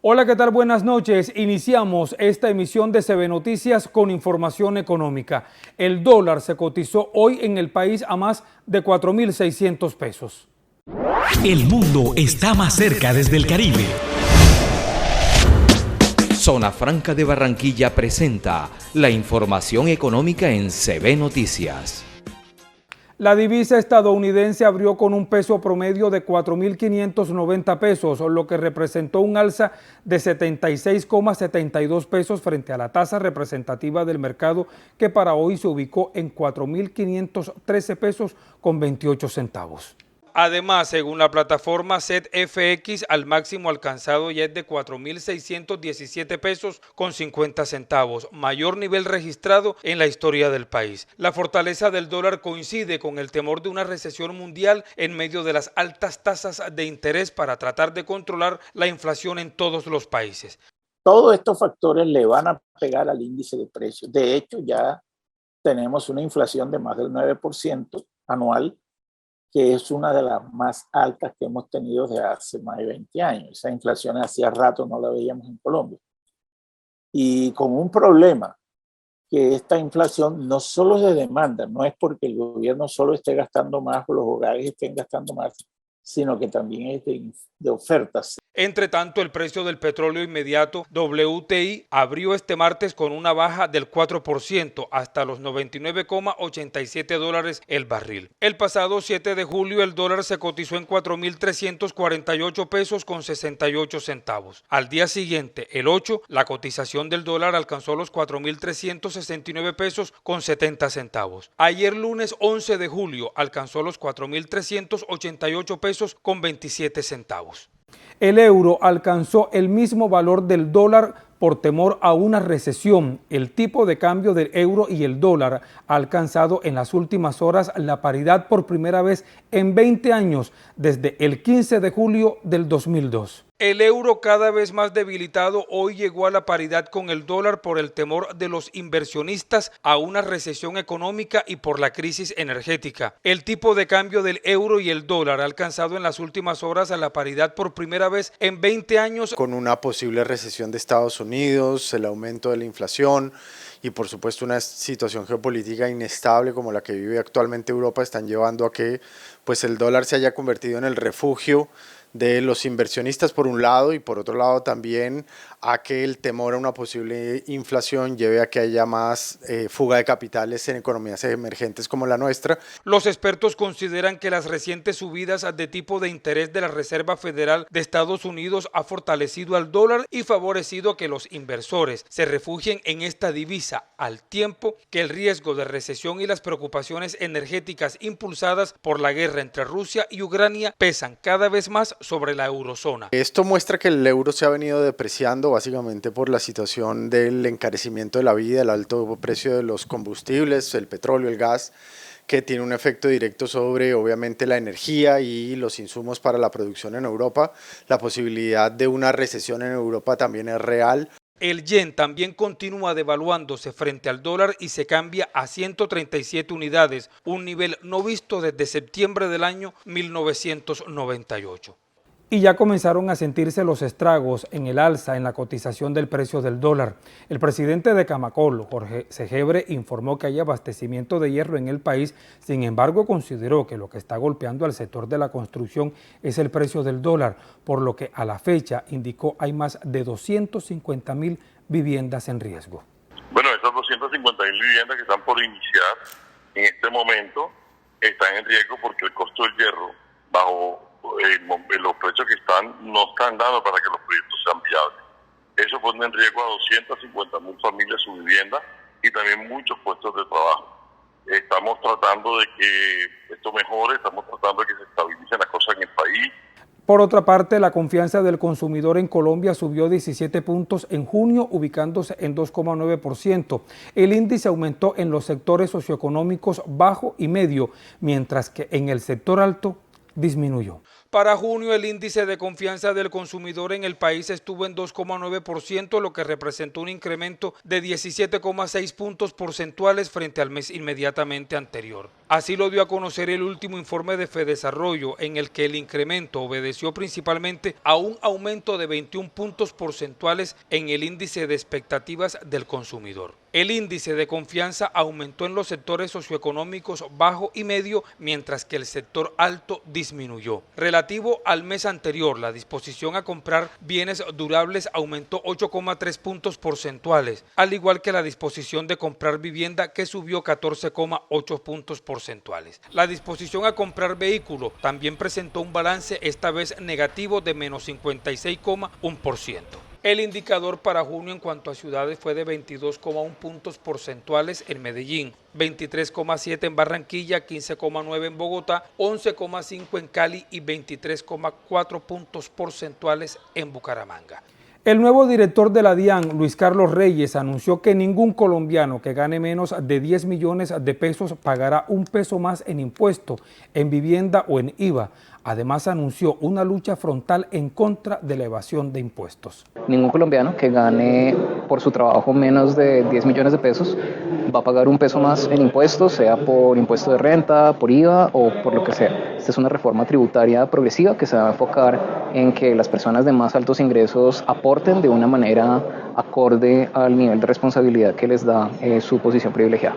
Hola, ¿qué tal? Buenas noches. Iniciamos esta emisión de CB Noticias con información económica. El dólar se cotizó hoy en el país a más de 4.600 pesos. El mundo está más cerca desde el Caribe. Zona Franca de Barranquilla presenta la información económica en CB Noticias. La divisa estadounidense abrió con un peso promedio de 4.590 pesos, lo que representó un alza de 76,72 pesos frente a la tasa representativa del mercado, que para hoy se ubicó en 4.513 pesos con 28 centavos. Además, según la plataforma ZFX, al máximo alcanzado ya es de 4.617 pesos con 50 centavos, mayor nivel registrado en la historia del país. La fortaleza del dólar coincide con el temor de una recesión mundial en medio de las altas tasas de interés para tratar de controlar la inflación en todos los países. Todos estos factores le van a pegar al índice de precios. De hecho, ya tenemos una inflación de más del 9% anual, que es una de las más altas que hemos tenido desde hace más de 20 años. Esa inflación hacía rato no la veíamos en Colombia. Y con un problema, que esta inflación no solo es de demanda, no es porque el gobierno solo esté gastando más o los hogares estén gastando más, sino que también es de ofertas. Entre tanto, el precio del petróleo inmediato WTI abrió este martes con una baja del 4% hasta los 99,87 dólares el barril. El pasado 7 de julio el dólar se cotizó en 4.348 pesos con 68 centavos. Al día siguiente, el 8, la cotización del dólar alcanzó los 4.369 pesos con 70 centavos. Ayer lunes 11 de julio alcanzó los 4.388 pesos con 27 centavos. El euro alcanzó el mismo valor del dólar por temor a una recesión. El tipo de cambio del euro y el dólar ha alcanzado en las últimas horas la paridad por primera vez en 20 años, desde el 15 de julio del 2002. El euro, cada vez más debilitado, hoy llegó a la paridad con el dólar por el temor de los inversionistas a una recesión económica y por la crisis energética. El tipo de cambio del euro y el dólar ha alcanzado en las últimas horas a la paridad por primera vez en 20 años. Con una posible recesión de Estados Unidos, el aumento de la inflación y por supuesto una situación geopolítica inestable como la que vive actualmente Europa están llevando a que pues, el dólar se haya convertido en el refugio de los inversionistas por un lado y por otro lado también a que el temor a una posible inflación lleve a que haya más fuga de capitales en economías emergentes como la nuestra. Los expertos consideran que las recientes subidas de tipo de interés de la Reserva Federal de Estados Unidos ha fortalecido al dólar y favorecido a que los inversores se refugien en esta divisa, al tiempo que el riesgo de recesión y las preocupaciones energéticas impulsadas por la guerra entre Rusia y Ucrania pesan cada vez más sobre la eurozona. Esto muestra que el euro se ha venido depreciando básicamente por la situación del encarecimiento de la vida, el alto precio de los combustibles, el petróleo, el gas, que tiene un efecto directo sobre obviamente la energía y los insumos para la producción en Europa. La posibilidad de una recesión en Europa también es real. El yen también continúa devaluándose frente al dólar y se cambia a 137 unidades, un nivel no visto desde septiembre del año 1998. Y ya comenzaron a sentirse los estragos en el alza en la cotización del precio del dólar. El presidente de Camacol, Jorge Segebre, informó que hay abastecimiento de hierro en el país. Sin embargo, consideró que lo que está golpeando al sector de la construcción es el precio del dólar, por lo que a la fecha, indicó, hay más de 250.000 viviendas en riesgo. Bueno, esas 250.000 viviendas que están por iniciar en este momento están en riesgo porque el costo del hierro bajo los precios que están no están dando para que los proyectos sean viables. Eso pone en riesgo a 250.000 familias su vivienda y también muchos puestos de trabajo. Estamos tratando de que esto mejore, estamos tratando de que se estabilicen las cosas en el país. Por otra parte, la confianza del consumidor en Colombia subió 17 puntos en junio, ubicándose en 2,9%. El índice aumentó en los sectores socioeconómicos bajo y medio, mientras que en el sector alto disminuyó. Para junio, el índice de confianza del consumidor en el país estuvo en 2,9%, lo que representó un incremento de 17,6 puntos porcentuales frente al mes inmediatamente anterior. Así lo dio a conocer el último informe de Fedesarrollo, en el que el incremento obedeció principalmente a un aumento de 21 puntos porcentuales en el índice de expectativas del consumidor. El índice de confianza aumentó en los sectores socioeconómicos bajo y medio, mientras que el sector alto disminuyó. Relativo al mes anterior, la disposición a comprar bienes durables aumentó 8,3 puntos porcentuales, al igual que la disposición de comprar vivienda, que subió 14,8 puntos porcentuales. La disposición a comprar vehículo también presentó un balance, esta vez negativo, de menos 56,1%. El indicador para junio en cuanto a ciudades fue de 22,1 puntos porcentuales en Medellín, 23,7 en Barranquilla, 15,9 en Bogotá, 11,5 en Cali y 23,4 puntos porcentuales en Bucaramanga. El nuevo director de la DIAN, Luis Carlos Reyes, anunció que ningún colombiano que gane menos de 10 millones de pesos pagará un peso más en impuesto, en vivienda o en IVA. Además, anunció una lucha frontal en contra de la evasión de impuestos. Ningún colombiano que gane por su trabajo menos de 10 millones de pesos va a pagar un peso más en impuestos, sea por impuesto de renta, por IVA o por lo que sea. Esta es una reforma tributaria progresiva que se va a enfocar en que las personas de más altos ingresos aporten de una manera acorde al nivel de responsabilidad que les da su posición privilegiada.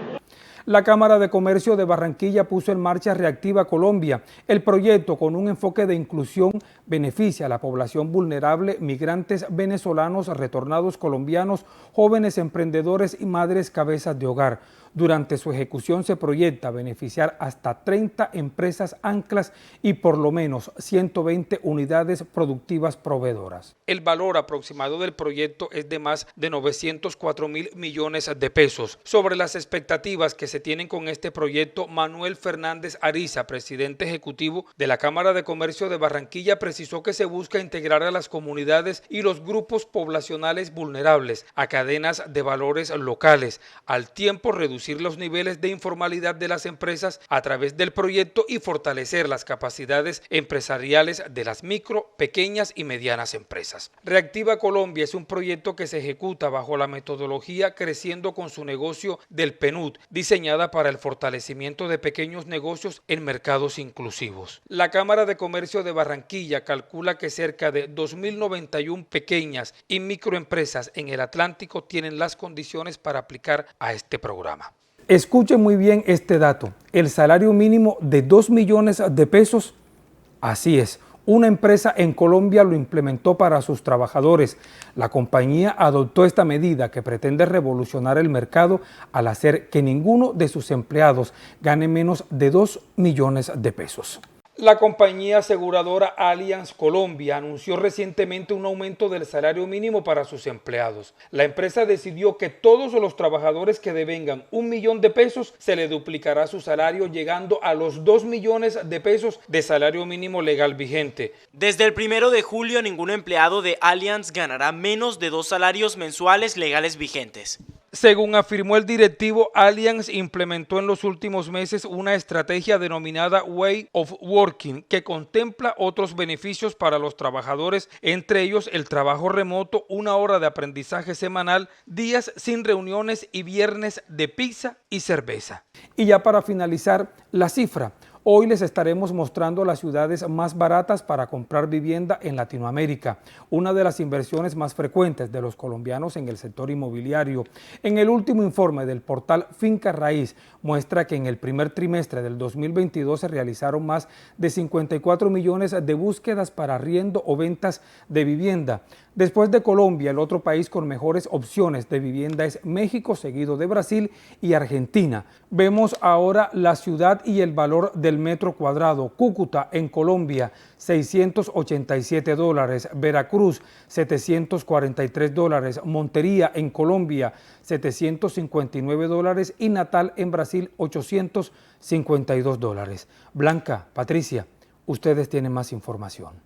La Cámara de Comercio de Barranquilla puso en marcha Reactiva Colombia. El proyecto, con un enfoque de inclusión, beneficia a la población vulnerable, migrantes venezolanos, retornados colombianos, jóvenes emprendedores y madres cabezas de hogar. Durante su ejecución se proyecta beneficiar hasta 30 empresas anclas y por lo menos 120 unidades productivas proveedoras. El valor aproximado del proyecto es de más de 904.000 millones de pesos. Sobre las expectativas que se tienen con este proyecto, Manuel Fernández Ariza, presidente ejecutivo de la Cámara de Comercio de Barranquilla, precisó que se busca integrar a las comunidades y los grupos poblacionales vulnerables a cadenas de valores locales, al tiempo reducir los niveles de informalidad de las empresas a través del proyecto y fortalecer las capacidades empresariales de las micro, pequeñas y medianas empresas. Reactiva Colombia es un proyecto que se ejecuta bajo la metodología Creciendo con su negocio del PNUD, diseñada para el fortalecimiento de pequeños negocios en mercados inclusivos. La Cámara de Comercio de Barranquilla calcula que cerca de 2.091 pequeñas y microempresas en el Atlántico tienen las condiciones para aplicar a este programa. Escuchen muy bien este dato, el salario mínimo de 2 millones de pesos, así es, una empresa en Colombia lo implementó para sus trabajadores. La compañía adoptó esta medida que pretende revolucionar el mercado al hacer que ninguno de sus empleados gane menos de 2 millones de pesos. La compañía aseguradora Allianz Colombia anunció recientemente un aumento del salario mínimo para sus empleados. La empresa decidió que todos los trabajadores que devengan 1 millón de pesos se le duplicará su salario, llegando a los 2 millones de pesos de salario mínimo legal vigente. Desde el 1 de julio, ningún empleado de Allianz ganará menos de 2 salarios mensuales legales vigentes. Según afirmó el directivo, Allianz implementó en los últimos meses una estrategia denominada Way of Working que contempla otros beneficios para los trabajadores, entre ellos el trabajo remoto, 1 hora de aprendizaje semanal, días sin reuniones y viernes de pizza y cerveza. Y ya para finalizar, la cifra. Hoy les estaremos mostrando las ciudades más baratas para comprar vivienda en Latinoamérica, una de las inversiones más frecuentes de los colombianos en el sector inmobiliario. En el último informe del portal Finca Raíz muestra que en el primer trimestre del 2022 se realizaron más de 54 millones de búsquedas para arriendo o ventas de vivienda. Después de Colombia, el otro país con mejores opciones de vivienda es México, seguido de Brasil y Argentina. Vemos ahora la ciudad y el valor del metro cuadrado. Cúcuta en Colombia, $687, Veracruz, $743, Montería en Colombia, $759 y Natal en Brasil, $852. Blanca, Patricia, ustedes tienen más información.